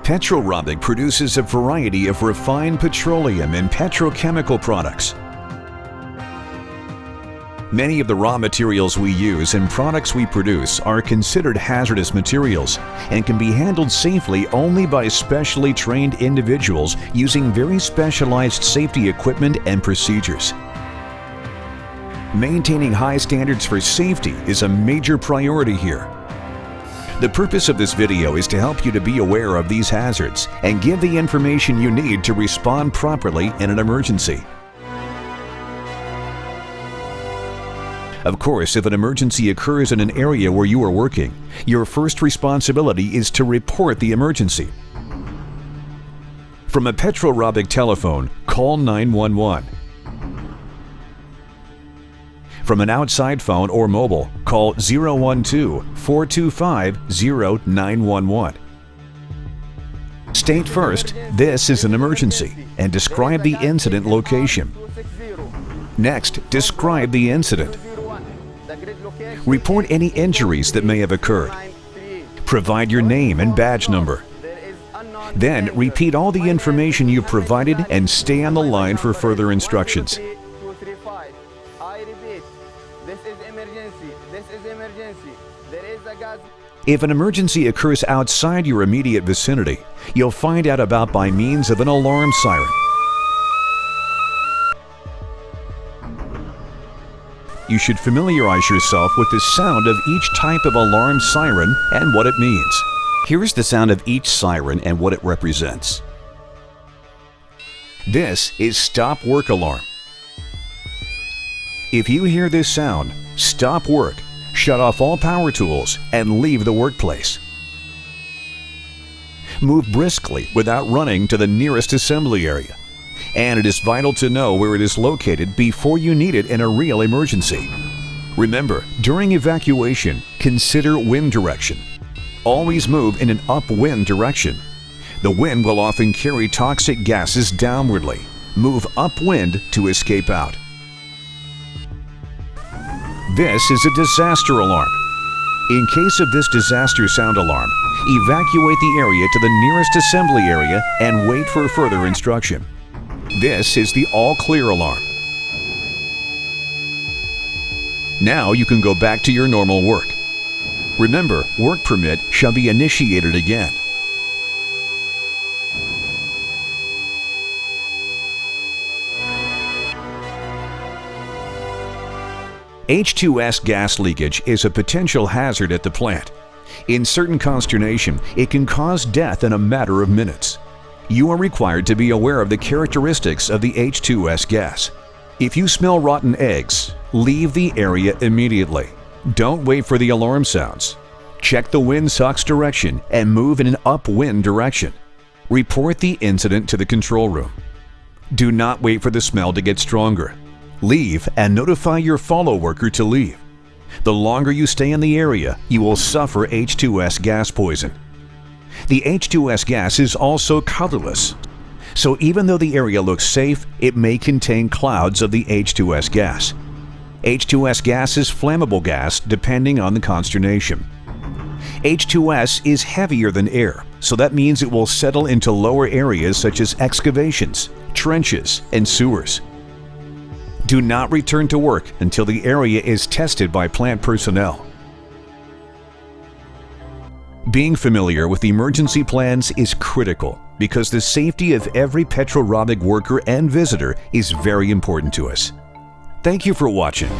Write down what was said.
Petrorobic produces a variety of refined petroleum and petrochemical products. Many of the raw materials we use and products we produce are considered hazardous materials and can be handled safely only by specially trained individuals using very specialized safety equipment and procedures. Maintaining high standards for safety is a major priority here. The purpose of this video is to help you to be aware of these hazards and give the information you need to respond properly in an emergency. Of course, if an emergency occurs in an area where you are working, your first responsibility is to report the emergency. From a Petrorobic telephone, call 911. From an outside phone or mobile, call 012-425-0911. State first, this is an emergency, and describe the incident location. Next, describe the incident. Report any injuries that may have occurred. Provide your name and badge number. Then, repeat all the information you provided and stay on the line for further instructions. This is emergency. This is emergency. There is a gas. If an emergency occurs outside your immediate vicinity, you'll find out about by means of an alarm siren. You should familiarize yourself with the sound of each type of alarm siren and what it means. Here is the sound of each siren and what it represents. This is stop work alarm. If you hear this sound, stop work, shut off all power tools, and leave the workplace. Move briskly without running to the nearest assembly area. And it is vital to know where it is located before you need it in a real emergency. Remember, during evacuation, consider wind direction. Always move in an upwind direction. The wind will often carry toxic gases downwardly. Move upwind to escape out. This is a disaster alarm. In case of this disaster sound alarm, evacuate the area to the nearest assembly area and wait for further instruction. This is the all clear alarm. Now you can go back to your normal work. Remember, work permit shall be initiated again. H2S gas leakage is a potential hazard at the plant. In certain consternation, it can cause death in a matter of minutes. You are required to be aware of the characteristics of the H2S gas. If you smell rotten eggs, leave the area immediately. Don't wait for the alarm sounds. Check the windsock's direction and move in an upwind direction. Report the incident to the control room. Do not wait for the smell to get stronger. Leave and notify your follow worker to leave. The longer you stay in the area, you will suffer H2S gas poison. The H2S gas is also colorless, so even though the area looks safe, it may contain clouds of the H2S gas. H2S gas is flammable gas depending on the consternation. H2S is heavier than air, so that means it will settle into lower areas such as excavations, trenches, and sewers. Do not return to work until the area is tested by plant personnel. Being familiar with emergency plans is critical because the safety of every Petrorobic worker and visitor is very important to us. Thank you for watching.